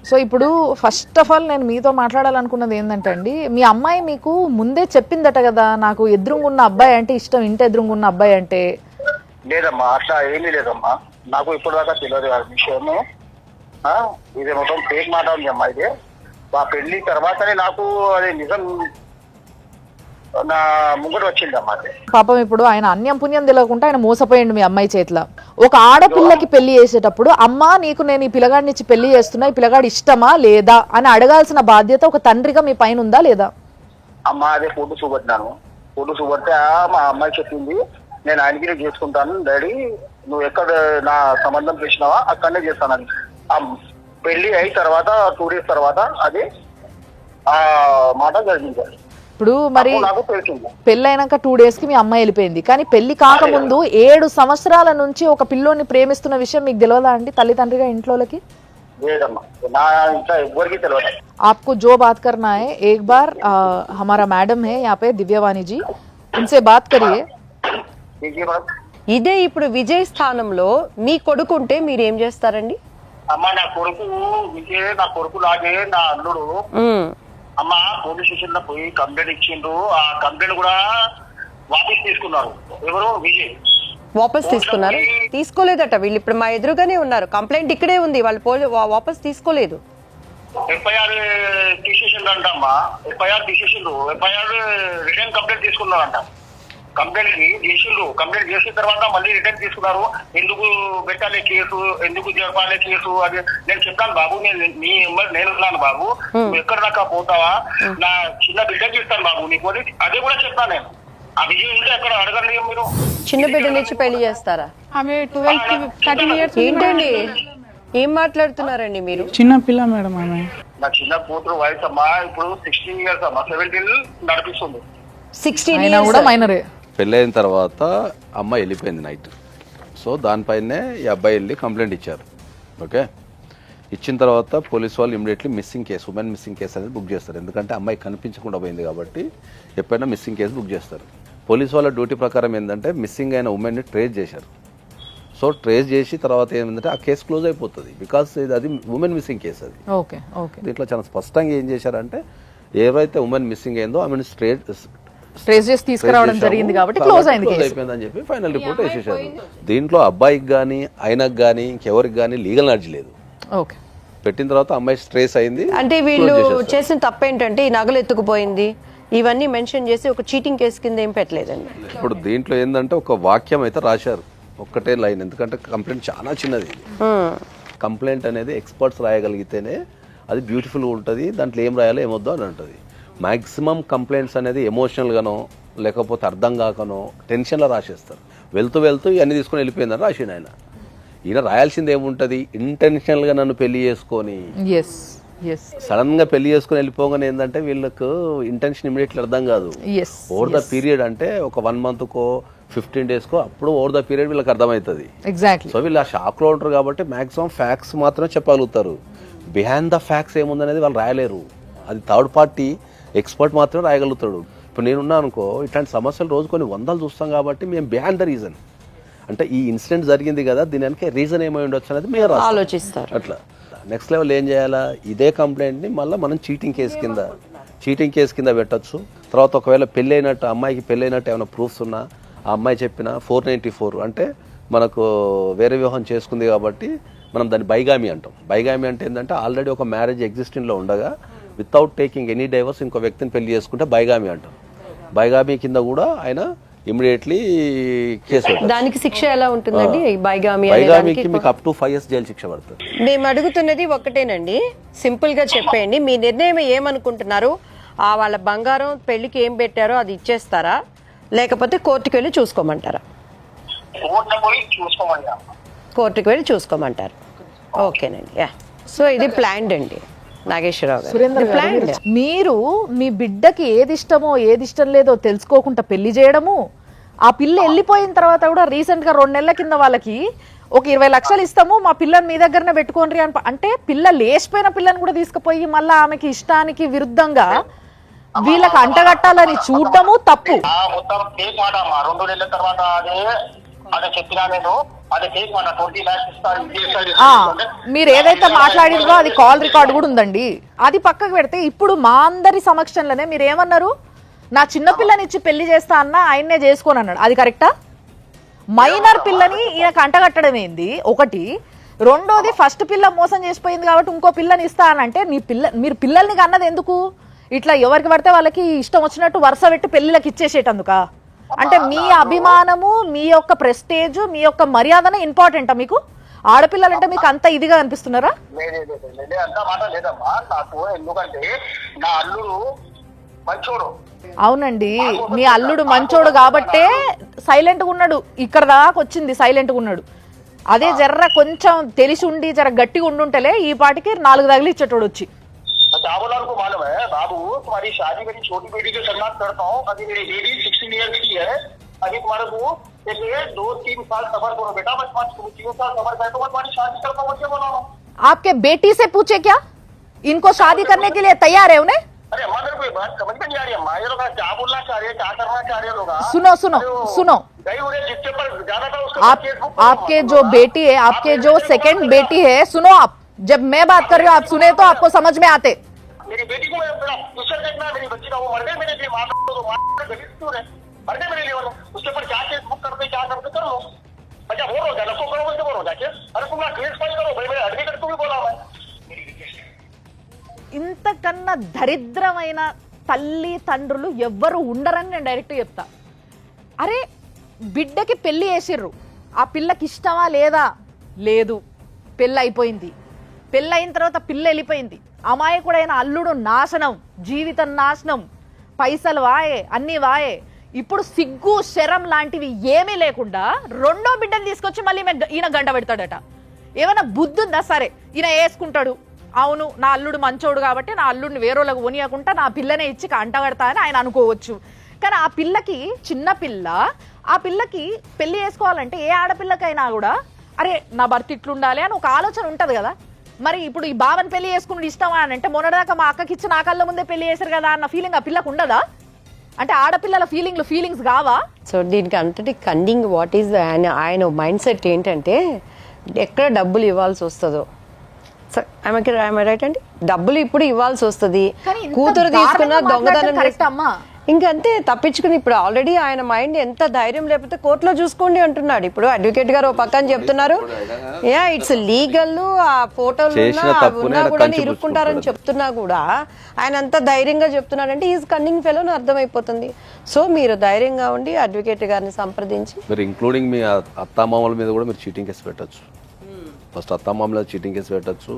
సో ఇప్పుడు ఫస్ట్ ఆఫ్ ఆల్ నేను మీతో మాట్లాడాలనుకున్నది ఏంటంటే అండి, మీ అమ్మాయి మీకు ముందే చెప్పిందట కదా, నాకు ఎదురుగున్న అబ్బాయి అంటే ఇష్టం, ఇంటి ఎదురుగున్న అబ్బాయి అంటే. లేదమ్మా, అట్లా ఏమీ లేదమ్మా, నాకు ఇప్పుడు దాకా తెలియదు ఆ విషయము. ఇది మొత్తం ఫేక్ మాట ఉంది అమ్మా. ఇది ఆ పెళ్లి తర్వాతనే నాకు అది నిజం నా ముంగట వచ్చిందమ్మా. అది పాపం ఇప్పుడు ఆయన అన్యం పుణ్యం తెలియకుండా ఆయన మోసపోయిండు మీ అమ్మాయి చేతిలో. ఒక ఆడపిల్లకి పెళ్లి చేసేటప్పుడు, అమ్మా నీకు నేను ఈ పిల్లగాడిని ఇచ్చి పెళ్లి చేస్తున్నా, ఈ పిల్లగాడు ఇష్టమా లేదా అని అడగాల్సిన బాధ్యత ఒక తండ్రిగా మీ పైన ఉందా లేదా? అమ్మా, అదే ఫోటో చూపెట్టినాను. ఫోటో చూపెడితే మా అమ్మాయి చెప్పింది, నేను ఆయనకి చేసుకుంటాను డాడీ, నువ్వు ఎక్కడ నా సంబంధం చేసినావా అక్కడనే చేస్తానని. ఆ పెళ్లి అయిన తర్వాత 2 days తర్వాత అది ఆ మాట జరిగింది. ఇప్పుడు మరి నాకు తెలిసింది. పెళ్ళైనాక 2 days కి మీ అమ్మాయి వెళ్ళిపోయింది, కానీ పెళ్లి కాకముందు 7 సంవత్సరాల నుంచి ఒక పిల్లోని ప్రేమిస్తున్న విషయం మీకు తెలియదా అండి తల్లిదండ్రిగా ఇంట్లోకి? లేదమ్మా, నా ఇంట్లో ఎవ్వరికి తెలియదు. आपको जो बात करना है, एक बार हमारा मैडम है यहाँ पे दिव्यवाणी जी, उनसे बात करिए. ఇదే ఇప్పుడు విజయ్ స్థానంలో మీ కొడుకు ఉంటే మీరు ఏం చేస్తారండి? అమ్మా, నా కొడుకు విజయ్, నా కొడుకు లాగే నా అల్లుడు అమ్మ పోలీస్ స్టేషన్ లో పోయి కంప్లైంట్ ఇచ్చిండ్రు. ఆ కంప్లైంట్ కూడా వాపస్ తీసుకున్నారు. ఎవరు? విజయ్ వాపస్ తీసుకున్నారు? తీసుకోలేదట. వీళ్ళు ఇప్పుడు మా ఎదురుగానే ఉన్నారు, కంప్లైంట్ ఇక్కడే ఉంది, వాళ్ళు వాపస్ తీసుకోలేదు. ఎఫ్ఐఆర్ తీసేసిండ్రంట అమ్మా. ఎఫ్ఐఆర్ తీసేసిండ్రు. ఎఫ్ఐఆర్ రిటర్న్ కంప్లైంట్ తీసుకున్నారంట. కంప్లైంట్ చేసిండ్రు. కంప్లైంట్ చేసిన తర్వాత మళ్ళీ రిటర్న్ తీసుకున్నారు. ఎందుకు పెట్టాలి కేసు, ఎందుకు జరపాలి కేసు అది నేను చెప్పాను బాబు, నేనున్నాను బాబు, నువ్వు ఎక్కడ దాకా పోతావా, నా చిన్న బిడ్డకి ఇస్తాను బాబు నీకు, అదే కూడా చెప్పాను నేను. ఆ విజయం ఉంటే ఎక్కడ అడగండి మీరు. చిన్న బిడ్డ నుంచి పెళ్లి చేస్తారా? ఆమె 12-13 years ఏంటండి ఏం మాట్లాడుతున్నారండి మీరు? చిన్న పిల్ల మేడం ఆమె. నా చిన్న కూతురు వయసు అమ్మా ఇప్పుడు 16 years అమ్మా, 17 నడిపిస్తుంది. 16 అయినా కూడా మైనరే. పెళ్ళైన తర్వాత అమ్మాయి వెళ్ళిపోయింది నైట్. సో దానిపైనే ఈ అబ్బాయి వెళ్ళి కంప్లైంట్ ఇచ్చారు. ఓకే, ఇచ్చిన తర్వాత పోలీస్ వాళ్ళు immediately missing case, women missing case అనేది బుక్ చేస్తారు. ఎందుకంటే అమ్మాయి కనిపించకుండా పోయింది కాబట్టి ఎప్పుడైనా మిస్సింగ్ కేసు బుక్ చేస్తారు. పోలీస్ వాళ్ళ డ్యూటీ ప్రకారం ఏంటంటే మిస్సింగ్ అయిన ఉమెన్ని ట్రేస్ చేశారు. సో ట్రేస్ చేసి తర్వాత ఏంటంటే ఆ కేసు క్లోజ్ అయిపోతుంది, బికాస్ అది ఉమెన్ మిస్సింగ్ కేసు. అది ఓకే ఓకే. దీంట్లో చాలా స్పష్టంగా ఏం చేశారంటే, ఏవైతే ఉమెన్ మిస్సింగ్ అయిందో ఆమెను ట్రేస్ చేసి తీసుకురావడం జరిగింది కాబట్టి క్లోజ్ అయింది కేసు అయిపోయిందని చెప్పి ఫైనల్ రిపోర్ట్ వేసేసారు. దీంట్లో అబ్బాయికి కానీ ఆయనకు కానీ ఇంకెవరికి కానీ లీగల్ నాలెడ్జ్ లేదు. ఓకే, పెట్టిన తర్వాత అమ్మాయి స్ట్రెస్ అయింది. అంటే వీళ్ళు చేసిన తప్పు ఏంటంటే ఈ నగలు ఎత్తుకుపోయింది ఇవన్నీ మెన్షన్ చేసి ఒక చీటింగ్ కేసు కింద ఏం పెట్టలేదండి. ఇప్పుడు దీంట్లో ఏంటంటే ఒక వాక్యం అయితే రాశారు, ఒక్కటే లైన్. ఎందుకంటే కంప్లైంట్ చాలా చిన్నది. కంప్లైంట్ అనేది ఎక్స్పర్ట్స్ రాయగలిగితేనే అది బ్యూటిఫుల్గా ఉంటుంది, దాంట్లో ఏం రాయాలో ఏమొద్దో అని ఉంటుంది. మ్యాక్సిమం కంప్లైంట్స్ అనేది ఎమోషనల్గానో లేకపోతే అర్థం కాకనో టెన్షన్లో రాసేస్తారు. వెళ్తూ వెళ్తూ ఇవన్నీ తీసుకొని వెళ్ళిపోయిందని రాసిండు ఆయన. ఈయన రాయాల్సింది ఏముంటుంది, ఇంటెన్షనల్గా నన్ను పెళ్లి చేసుకొని సడన్గా పెళ్లి చేసుకుని వెళ్ళిపోగానే ఏంటంటే వీళ్ళకు ఇంటెన్షన్ ఇమీడియట్లీ అర్థం కాదు. ఓవర్ ద పీరియడ్ అంటే ఒక 1 monthకో 15 daysకో అప్పుడు ఓవర్ ద పీరియడ్ వీళ్ళకి అర్థమవుతుంది. ఎగ్జాక్ట్లీ. సో వీళ్ళు ఆ షాక్లో ఉంటారు కాబట్టి మ్యాక్సిమం ఫ్యాక్ట్స్ మాత్రమే చెప్పగలుగుతారు. బిహైండ్ ద ఫ్యాక్ట్స్ ఏముందనేది వాళ్ళు రాయలేరు. అది థర్డ్ పార్టీ ఎక్స్పర్ట్ మాత్రమే రాయగలుగుతాడు. ఇప్పుడు నేనున్నా అనుకో, ఇట్లాంటి సమస్యలు రోజు కొన్ని వందలు చూస్తాం కాబట్టి మేము బిహైండ్ ద రీజన్, అంటే ఈ ఇన్సిడెంట్ జరిగింది కదా దీని వెనక రీజన్ ఏమై ఉండొచ్చు అనేది మీరు ఆలోచిస్తారు. అట్లా నెక్స్ట్ లెవెల్ ఏం చేయాలా, ఇదే కంప్లైంట్ని మళ్ళీ మనం చీటింగ్ కేసు కింద పెట్టచ్చు. తర్వాత ఒకవేళ పెళ్ళైనట్టు అమ్మాయికి పెళ్ళైనట్టు ఏమైనా ప్రూఫ్స్ ఉన్నా ఆ అమ్మాయి చెప్పిన 494 అంటే మనకు వేరే వివాహం చేసుకుంది కాబట్టి మనం దాన్ని బైగామి అంటాం. బైగామి అంటే ఏంటంటే ఆల్రెడీ ఒక మ్యారేజ్ ఎగ్జిస్టింగ్లో ఉండగా వితౌట్ టేకింగ్ ఎనీ డైవర్స్ ఇంకో వ్యక్తిని పెళ్లి చేసుకుంటే బైగామి అంటాం. బైగామి కింద కూడా ఆయన ఇమ్మీడియట్లీ కేసు పెట్టారు. దానికి శిక్ష ఎలా ఉంటుందండి? బైగామికి మీకు అప్ టు 5 years జైలు శిక్ష పడుతుంది. మేము అడుగుతున్నది ఒకటేనండి, సింపుల్ గా చెప్పేయండి. మీ నిర్ణయం ఏమనుకుంటున్నారు? వాళ్ళ బంగారం పెళ్లికి ఏం పెట్టారో అది ఇచ్చేస్తారా, లేకపోతే కోర్టుకు వెళ్ళి చూసుకోమంటారా? కోర్టుకు వెళ్ళి చూసుకోమంటారు. ఓకేనండి. సో ఇది ప్లాన్డ్ అండి నాగేశ్వరరావు సురేందర్ గారు. ప్లాన్డ్. మీరు మీ బిడ్డకి ఏది ఇష్టమో ఏది ఇష్టం లేదో తెలుసుకోకుండా పెళ్లి చేయడము, ఆ పిల్ల వెళ్ళిపోయిన తర్వాత కూడా రీసెంట్ గా 2 నెలల కింద వాళ్ళకి ఒక 20 లక్షలు ఇస్తాము మా పిల్లని మీ దగ్గరనే పెట్టుకోండి అంటే పిల్ల లేచిపోయిన పిల్లని కూడా తీసుకుపోయి మళ్ళీ ఆమెకి ఇష్టానికి విరుద్ధంగా వీళ్ళకి అంటగట్టాలని చూడడము తప్పు. మొత్తం కేక్ మాట అమ్మా. 2 నెలల తర్వాత అదే చెప్పినా నేను, అదే కేక్ మాట 20 lakhs ఇస్తారు. మీరు ఏదైతే మాట్లాడిందో అది కాల్ రికార్డ్ కూడా ఉందండి. అది పక్కకు పెడితే ఇప్పుడు మా అందరి సమక్షంలోనే మీరు ఏమన్నారు, నా చిన్న పిల్లని ఇచ్చి పెళ్లి చేస్తా అన్న ఆయన్నే చేసుకోని అన్నాడు. అది కరెక్టా? మైనర్ పిల్లని ఈయనకు అంటగట్టడం ఏంది ఒకటి. రెండోది ఫస్ట్ పిల్ల మోసం చేసిపోయింది కాబట్టి ఇంకో పిల్లని ఇస్తా అని అంటే మీరు పిల్లల్ని కన్నది ఎందుకు? ఇట్లా ఎవరికి పడితే వాళ్ళకి ఇష్టం వచ్చినట్టు వరుస పెట్టి పెళ్లిళ్ళకి ఇచ్చేసేటందుక? అంటే మీ అభిమానము, మీ యొక్క ప్రెస్టేజ్, మీ యొక్క మర్యాదనే ఇంపార్టెంటా మీకు? ఆడపిల్లలంటే మీకు అంత ఇదిగా అనిపిస్తున్నారా? అంత మాట లేదమ్మా నాకు. ఎందుకంటే నా అల్లుడు మంచోడు. అవునండి, మీ అల్లుడు మంచోడు కాబట్టే సైలెంట్గా ఉన్నాడు. ఇక్కడ దాకా వచ్చింది సైలెంట్గా ఉన్నాడు. అదే జర్ర కొంచెం తెలిసి ఉండి జర గట్టిగా ఉండుంటేలే ఈ పాటికి 4 తగిలి ఇచ్చేటోడు వచ్చి. चावलाल को मालूम है बाबू, तुम्हारी शादी मेरी छोटी बेटी के सन्मान करता हूँ. अभी मेरी बेटी 16 years की है. अभी तुम्हारे को 2-3 साल सबर करो बेटा. मैं 3 साल सबर करे तो मैं तुम्हारी शादी करता हूँ. मुझे बोला आपके बेटी से पूछे क्या इनको शादी करने के लिए तैयार है उन्हें? अरे अम्मा मेरे को ये बात समझ में नहीं आ रही अम्मा. ये लोग क्या बोलना चाह रहे हैं, क्या करना चाह रहे हैं लोग? सुनो सुनो सुनो, जिसके पर ज्यादा था आपके जो बेटी है, आपके जो सेकंड बेटी है, सुनो आप, जब मैं बात कर रही हूँ आप सुने तो आपको समझ में आते. मेरी बेटी को मेरा फ्यूचर देखना है. मेरी बच्ची का वो मर गई मेरे लिए. मर गए मेरे लिए. उसके ऊपर क्या केस बुक करते क्या करते कर लो. अच्छा बोल रहा है करो बोलते बोलो जाके. अरे तुम केस फाइल करो भाई. मेरे एडवोकेट को भी बोला मैं. ఇంతకన్నా దరిద్రమైన తల్లి తండ్రులు ఎవ్వరు ఉండరని నేను డైరెక్ట్ చెప్తా. అరే బిడ్డకి పెళ్లి చేసిర్రు, ఆ పిల్లకి ఇష్టమా లేదా? లేదు. పెళ్ళి అయిపోయింది. పెళ్ళి అయిన తర్వాత పిల్ల వెళ్ళిపోయింది. అమాయకుడైన అల్లుడు నాశనం, జీవితం నాశనం, పైసలు వాయే, అన్ని వాయే. ఇప్పుడు సిగ్గు శరం లాంటివి ఏమీ లేకుండా 2వ బిడ్డను తీసుకొచ్చి మళ్ళీ ఈయన గంట పెడతాడట. ఏమైనా బుద్ధి ఉందా? సరే ఈయన వేసుకుంటాడు, అవును నా అల్లుడు మంచోడు కాబట్టి నా అల్లుడిని వేరేలకు కొనియకుండా నా పిల్లనే ఇచ్చి అంటగడతా అని ఆయన అనుకోవచ్చు. కానీ ఆ పిల్లకి, చిన్న పిల్ల, ఆ పిల్లకి పెళ్లి చేసుకోవాలంటే ఏ ఆడపిల్లకైనా కూడా అరే నా భర్త ఇట్లుండాలి అని ఒక ఆలోచన ఉంటది కదా. మరి ఇప్పుడు ఈ బావని పెళ్లి చేసుకుని ఇష్టమా అని అంటే మొన్నదాకా మా అక్కకి ఇచ్చి నా కళ్ళ ముందే పెళ్లి చేశారు కదా అన్న ఫీలింగ్ ఆ పిల్లకు ఉండదా? అంటే ఆడపిల్లల ఫీలింగ్స్ కావా? సో దీనికి అంతటి కన్నింగ్ వాట్ ఈస్ ఆయన మైండ్ సెట్ ఏంటంటే ఎక్కడ డబ్బులు ఇవ్వాల్సి వస్తుందో, రైట్ అండి, డబ్బులు ఇప్పుడు ఇవ్వాల్సి వస్తుంది, కూతురు తీసుకున్న దొంగతనం ఇంకంతే తప్పించుకుని. ఇప్పుడు ఆల్రెడీ ఆయన మైండ్ ఎంత ధైర్యం లేకపోతే కోర్టులో చూసుకోండి అంటున్నాడు. ఇప్పుడు అడ్వకేట్ గారు ఒక పక్కన చెప్తున్నారు ఇట్స్ లీగల్, ఆ ఫోటోలు ఉన్నా కూడా ఇరుక్కుంటారని చెప్తున్నా కూడా ఆయన అంత ధైర్యంగా చెప్తున్నాడంటే ఈజ్ కన్నింగ్ ఫెలో అని అర్థమైపోతుంది. సో మీరు ధైర్యంగా ఉండి అడ్వకేట్ గారిని సంప్రదించి, మీరు ఇంక్లూడింగ్ మీ అత్తామామల మీద కూడా మీరు చీటింగ్ కేసు పెట్టచ్చు. ఫస్ట్ అత్తామామల చీటింగ్ కేసు పెట్టచ్చు.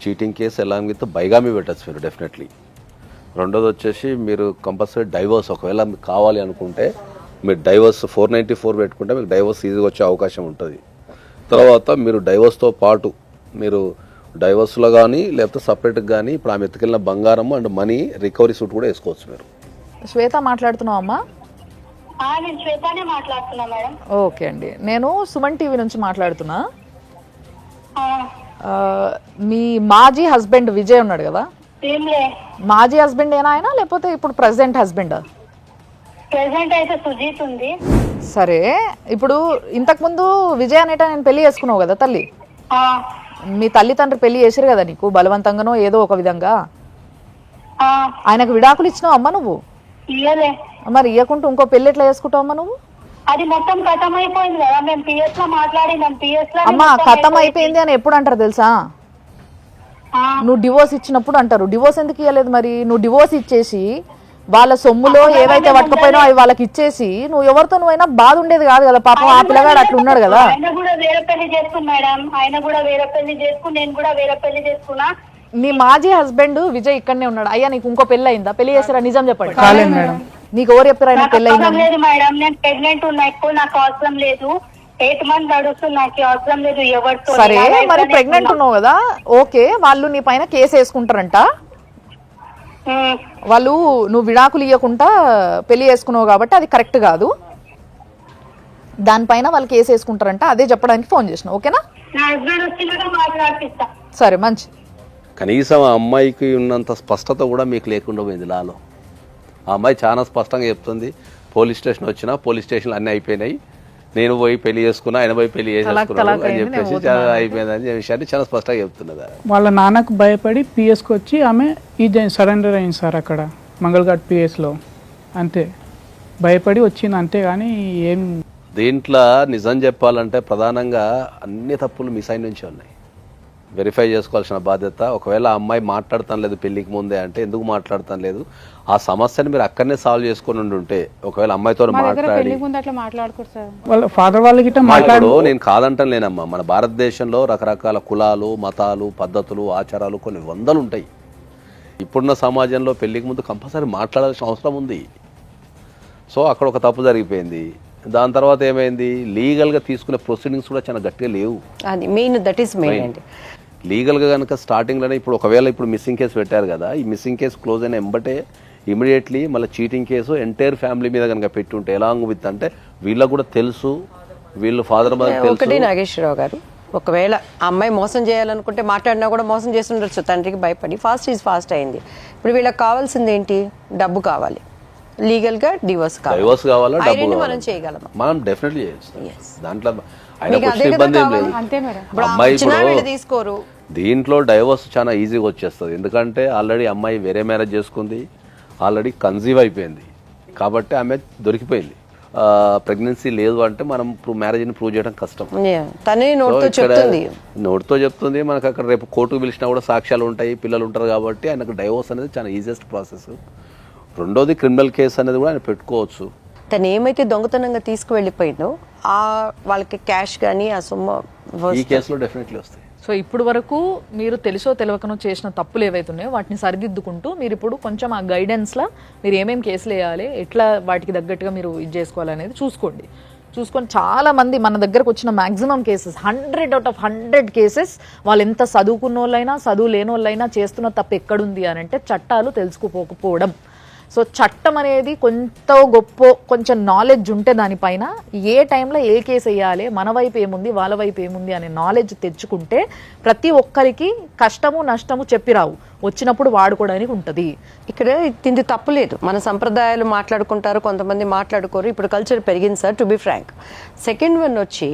Cheating case along with bigamy పెట్టచ్చు మీరు డెఫినెట్లీ. రెండోది వచ్చేసి మీరు కంపల్సరీ డైవర్స్, ఒకవేళ మీకు కావాలి అనుకుంటే మీరు డైవర్స్ 494 పెట్టుకుంటే మీకు డైవర్స్ ఈజీగా వచ్చే అవకాశం ఉంటుంది. తర్వాత మీరు డైవర్స్తో పాటు మీరు డైవర్స్లో కానీ లేకపోతే సపరేట్గా కానీ ఇప్పుడు ఆమె ఎత్తుకెళ్ళిన బంగారం అండ్ మనీ రికవరీ సూట్ కూడా వేసుకోవచ్చు. మీరు శ్వేత మాట్లాడుతున్నావు అమ్మా? నేను శ్వేతనే మాట్లాడుతున్నా మేడం. ఓకే అండి, నేను సుమన్ టీవీ నుంచి మాట్లాడుతున్నా. మీ మాజీ హస్బెండ్ విజయ్ ఉన్నాడు కదా, ఏంలే మాజీ హస్బెండ్ ఏనా ఆయన లేకపోతే ఇప్పుడు ప్రెసెంట్ హస్బెండ్? ప్రెసెంట్ అయితే సుజీత్ ఉంది. సరే, ఇప్పుడు ఇంతకుముందు విజయ్ అనేట నేను పెళ్లి చేసుకున్నావు కదా తల్లి, ఆ, మీ తల్లిదండ్రులు పెళ్లి చేసిరు కదా నీకు బలవంతంగానో ఏదో ఒక విధంగా, ఆ, ఆయనకు విడాకులు ఇచ్చినావు అమ్మ నువ్వు? ఇయ్యలే. మరి ఇవ్వకుంటూ ఇంకో పెళ్లి ఎట్లా చేసుకుంటావు అమ్మ నువ్వు? అది మొత్తం ఖతం అయిపోయింది కదా, మేము పిఎస్ లో మాట్లాడినాం. పిఎస్ లో అమ్మ ఖతం అయిపోయింది అని ఎప్పుడు అంటారు తెలుసా? నువ్వు డివోర్స్ ఇచ్చినప్పుడు అంటారు. డివోర్స్ ఎందుకు ఇవ్వలేదు మరి? నువ్వు డివోర్స్ ఇచ్చేసి వాళ్ళ సొమ్ములో ఏవైతే పట్టుకపోయినా అవి వాళ్ళకి ఇచ్చేసి నువ్వు ఎవరితో నువ్వైనా బాధ ఉండేది కాదు కదా. పాపం ఆ పిల్లగాడు అట్లా ఉన్నాడు కదా. ఆయన కూడా వేరే పెళ్లి చేసుకున్నా మేడం, ఆయన కూడా వేరే పెళ్లి చేసుకుని, నేను కూడా వేరే పెళ్లి చేసుకున్నా. నీ మాజీ హస్బెండ్ విజయ్ ఇక్కడనే ఉన్నాడు. అయ్యా నీకు ఇంకో పెళ్లి అయిందా? పెళ్లి చేస్తారా? నిజం చెప్పండి. కాలేదు మేడం. నీకు ఎవరు చెప్పారు ఆయన పెళ్లి అవసరం అయిందని? లేదు మేడం, నేను ప్రెగ్నెంట్ ఉన్నా, ఎక్కువ నాకు అవసరం లేదు. 8 months నడుస్తుంది, నాకు అవసరం లేదు ఎవరితో. సరే, మరి ప్రెగ్నెంట్ ఉన్నావు కదా, ఓకే. వాళ్ళు నీ పైన కేసు వేసుకుంటారంట. వాళ్ళు నువ్వు విడాకులు ఇవ్వకుండా పెళ్లి చేసుకున్నావు కాబట్టి అది కరెక్ట్ కాదు. దానిపైన వాళ్ళు కేసు వేసుకుంటారంట. అదే చెప్పడానికి ఫోన్ చేసిన, ఓకేనా? నా హస్బెండ్ వచ్చినాక మాట్లాడిస్తా. సరే, మంచి. కనీసం ఆ అమ్మాయికి ఉన్నంత స్పష్టత కూడా మీకు లేకుండా పోయింది లాలో. ఆ అమ్మాయి చాలా స్పష్టంగా చెప్తుంది, పోలీస్ స్టేషన్ వచ్చినా పోలీస్ స్టేషన్లు అన్నీ అయిపోయినాయి, నేను పోయి పెళ్లి చేసుకున్నా, ఆయన పోయి పెళ్లి చేసేసుకున్నాను అని చెప్పేసి చాలా అయిపోయిందని విషయాన్ని చాలా స్పష్టంగా చెప్తున్నది. వాళ్ళ నాన్నకు భయపడి పిఎస్కి వచ్చి ఆమె ఇది సరెండర్ అయింది సార్ అక్కడ మంగళఘాట్ పిఎస్లో. అంతే, భయపడి వచ్చింది అంతే. కానీ ఏం దీంట్లో నిజం చెప్పాలంటే ప్రధానంగా అన్ని తప్పులు మీ సైడ్ నుంచి ఉన్నాయి. వెరిఫై చేసుకోవాల్సిన బాధ్యత. ఒకవేళ ఆ అమ్మాయి మాట్లాడతాను లేదు పెళ్లికి ముందే అంటే ఎందుకు మాట్లాడతాను లేదు, ఆ సమస్యని మీరు అక్కడనే సాల్వ్ చేసుకుని ఉంటే, ఒకవేళ అమ్మాయితో మాట్లాడి వాళ్ళ ఫాదర్ వాళ్ళకి ఇప్పుడు నేను కాదంటాను లేనమ్మా, మన భారతదేశంలో రకరకాల కులాలు, మతాలు, పద్ధతులు, ఆచారాలు కొన్ని వందలు ఉంటాయి. ఇప్పుడున్న సమాజంలో పెళ్లికి ముందు కంపల్సరీ మాట్లాడాల్సిన అవసరం ఉంది. సో అక్కడ ఒక తప్పు జరిగిపోయింది. దాని తర్వాత ఏమైంది, లీగల్గా తీసుకునే ప్రొసీడింగ్స్ కూడా చాలా గట్టిగా లేవు. అది మెయిన్, దట్ ఈస్ మెయిన్ అండి. లీగల్గా కనుక స్టార్టింగ్లోనే ఇప్పుడు ఒకవేళ ఇప్పుడు మిస్సింగ్ కేసు పెట్టారు కదా, ఈ మిస్సింగ్ కేసు క్లోజ్ అయిన ఎంబటే ఇమీడియట్లీ మళ్ళీ చీటింగ్ కేసు ఎంటైర్ ఫ్యామిలీ మీద కనుక పెట్టుంటే ఎలాంగ్ విత్ అంటే వీళ్ళకు కూడా తెలుసు, వీళ్ళు ఫాదర్ మదర్ ఒకటి తెలుసు. నాగేశ్వరరావు గారు, ఒకవేళ ఆ అమ్మాయి మోసం చేయాలనుకుంటే మాట్లాడినా కూడా మోసం చేస్తుండొచ్చు, తండ్రికి భయపడి. ఫాస్ట్ ఈజ్ ఫాస్ట్ అయింది. ఇప్పుడు వీళ్ళకి కావాల్సింది ఏంటి? డబ్బు కావాలి, లీగల్ గా డివోర్స్ కావాలా, డబ్బు మనం చేయగలమా? మనం డెఫినెట్లీ చేయొచ్చు. దాంట్లో మీకు అదే కదా ఇబ్బంది ఏం కావాలి. లేదు. ఇప్పుడు అమ్మాయి వచ్చినా వీళ్ళు ఇప్పుడు తీసుకోరు. దీంట్లో డైవర్స్ చాలా ఈజీగా వచ్చేస్తుంది. ఎందుకంటే ఆల్రెడీ అమ్మాయి వేరే మ్యారేజ్ చేసుకుంది, ఆల్రెడీ కన్సీవ్ అయిపోయింది, కాబట్టి ఆమె దొరికిపోయింది. ప్రెగ్నెన్సీ లేదు అంటే మనం మ్యారేజ్ని ప్రూవ్ చేయడం కష్టం. తనే నోట్తో చెప్తుంది, నోట్తో చెప్తుంది. మనకు అక్కడ రేపు కోర్టుకు పిలిచినా కూడా సాక్ష్యాలు ఉంటాయి, పిల్లలు ఉంటారు. కాబట్టి ఆయనకు డైవోర్స్ అనేది చాలా ఈజియెస్ట్ ప్రాసెస్. రెండోది క్రిమినల్ కేసు అనేది కూడా ఆయన పెట్టుకోవచ్చు. తను ఏమైతే దొంగతనంగా తీసుకువెళ్ళిపోయిందో ఆ వాళ్ళకి క్యాష్ కానీ ఆ సొమ్ము ఈ కేసులో డెఫినెట్లీ వస్తాయి. సో ఇప్పుడు వరకు మీరు తెలుసో తెలియకనో చేసిన తప్పులు ఏవైతే ఉన్నాయో వాటిని సరిదిద్దుకుంటూ మీరు ఇప్పుడు కొంచెం ఆ గైడెన్స్లో మీరు ఏమేమి కేసులు వేయాలి, ఎట్లా వాటికి తగ్గట్టుగా మీరు ఇది చేసుకోవాలనేది చూసుకొని చాలా మంది మన దగ్గరకు వచ్చిన maximum cases 100 out of 100 cases వాళ్ళు ఎంత చదువుకున్న వాళ్ళైనా చదువు లేని వాళ్ళైనా చేస్తున్న తప్పు ఎక్కడుంది అని అంటే చట్టాలు తెలుసుకోకపోవడం. సో చట్టం అనేది కొంచెం నాలెడ్జ్ ఉంటే దానిపైన ఏ టైంలో ఏ కేసు వేయాలి, మన వైపు ఏముంది వాళ్ళ వైపు ఏముంది అనే నాలెడ్జ్ తెచ్చుకుంటే ప్రతి ఒక్కరికి కష్టము నష్టము చెప్పిరావు, వచ్చినప్పుడు వాడుకోవడానికి ఉంటుంది. ఇక్కడ తింది తప్పులేదు. మన సంప్రదాయాలు మాట్లాడుకుంటారు, కొంతమంది మాట్లాడుకోరు. ఇప్పుడు కల్చర్ పెరిగింది sir, to be frank. Second one వచ్చి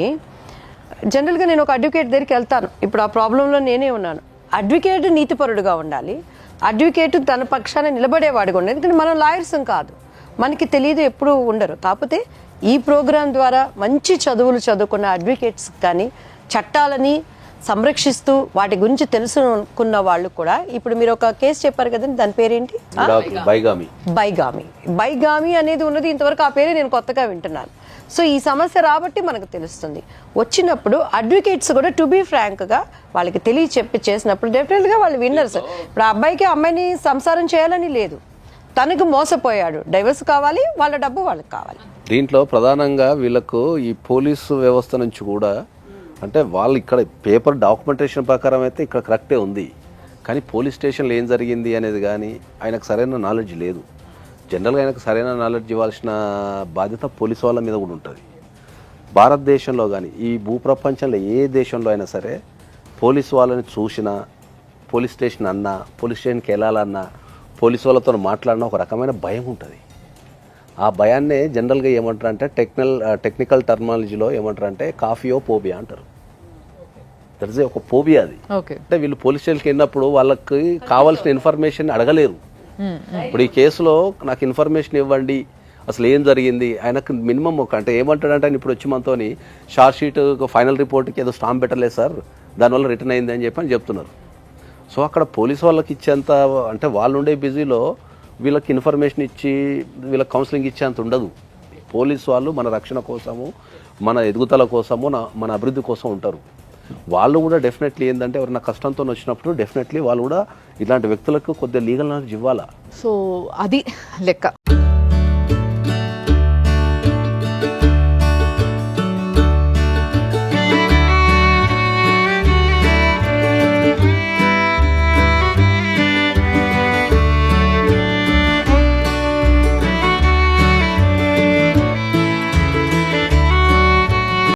జనరల్గా నేను ఒక అడ్వకేట్ దగ్గరికి వెళ్తాను. ఇప్పుడు ఆ ప్రాబ్లంలో నేనే ఉన్నాను. అడ్వకేట్ నీతిపరుడుగా ఉండాలి, అడ్వకేట్ తన పక్షాన నిలబడేవాడిగా ఉండాలి. ఎందుకంటే మనం లాయర్స్ కాదు, మనకి తెలియదు, ఎప్పుడు ఉండరు. కాకపోతే ఈ ప్రోగ్రాం ద్వారా మంచి చదువులు చదువుకున్న అడ్వకేట్స్ కానీ చట్టాలని సంరక్షిస్తూ వాటి గురించి తెలుసుకున్న వాళ్ళు కూడా, ఇప్పుడు మీరు ఒక కేసు చెప్పారు కదండి, దాని పేరేంటి? బైగామి అనేది ఉన్నది. ఇంతవరకు ఆ పేరే నేను కొత్తగా వింటున్నాను. సో ఈ సమస్య రాబట్టి మనకు తెలుస్తుంది. వచ్చినప్పుడు అడ్వకేట్స్ కూడా టు బీ ఫ్రాంక్గా వాళ్ళకి తెలియచెప్పి చేసినప్పుడు డెఫినెట్గా వాళ్ళు విన్నర్స్. ఇప్పుడు ఆ అబ్బాయికి అమ్మాయిని సంసారం చేయాలని లేదు, తనకు మోసపోయాడు, డైవర్స్ కావాలి, వాళ్ళ డబ్బు వాళ్ళకి కావాలి. దీంట్లో ప్రధానంగా వీళ్ళకు ఈ పోలీసు వ్యవస్థ నుంచి కూడా అంటే వాళ్ళు ఇక్కడ పేపర్ డాక్యుమెంటేషన్ ప్రకారం అయితే ఇక్కడ కరెక్టే ఉంది, కానీ పోలీస్ స్టేషన్లో ఏం జరిగింది అనేది కానీ ఆయనకు సరైన నాలెడ్జ్ లేదు. జనరల్గా ఆయనకు సరైన నాలెడ్జ్ ఇవ్వాల్సిన బాధ్యత పోలీసు వాళ్ళ మీద కూడా ఉంటుంది. భారతదేశంలో కానీ ఈ భూప్రపంచంలో ఏ దేశంలో అయినా సరే పోలీస్ వాళ్ళని చూసినా, పోలీస్ స్టేషన్ అన్నా, పోలీస్ స్టేషన్కి వెళ్ళాలన్నా, పోలీస్ వాళ్ళతో మాట్లాడినా ఒక రకమైన భయం ఉంటుంది. ఆ భయాన్నే జనరల్గా ఏమంటారు అంటే టెక్నికల్ టర్మాలజీలో ఏమంటారు అంటే కాఫియో పోబియా అంటారు. దట్ ఇస్ ఒక పోబియా అది. ఓకే. అంటే వీళ్ళు పోలీస్ స్టేషన్కి వెళ్ళినప్పుడు వాళ్ళకి కావాల్సిన ఇన్ఫర్మేషన్ అడగలేరు. ఇప్పుడు ఈ కేసులో నాకు ఇన్ఫర్మేషన్ ఇవ్వండి, అసలు ఏం జరిగింది, ఆయనకు మినిమం ఒక అంటే ఏమంటాడంటే ఆయన ఇప్పుడు వచ్చి మనతోని షార్ట్ షీట్ ఫైనల్ రిపోర్ట్కి ఏదో స్టాంప్ పెట్టలేదు సార్, దానివల్ల రిటర్న్ అయింది అని చెప్పి చెప్తున్నారు. సో అక్కడ పోలీసు వాళ్ళకి ఇచ్చేంత అంటే వాళ్ళు ఉండే బిజీలో వీళ్ళకి ఇన్ఫర్మేషన్ ఇచ్చి వీళ్ళకి కౌన్సిలింగ్ ఇచ్చేంత ఉండదు. పోలీసు వాళ్ళు మన రక్షణ కోసము, మన ఎదుగుదల కోసము, మన అభివృద్ధి కోసం ఉంటారు. వాళ్ళు కూడా డెఫినెట్లీ ఏంటంటే ఎవరైనా కష్టంతో వచ్చినప్పుడు డెఫినెట్లీ వాళ్ళు కూడా ఇలాంటి వ్యక్తులకు కొద్దిగా లీగల్ నాలెడ్జ్ ఇవ్వాలా. సో అది లెక్క.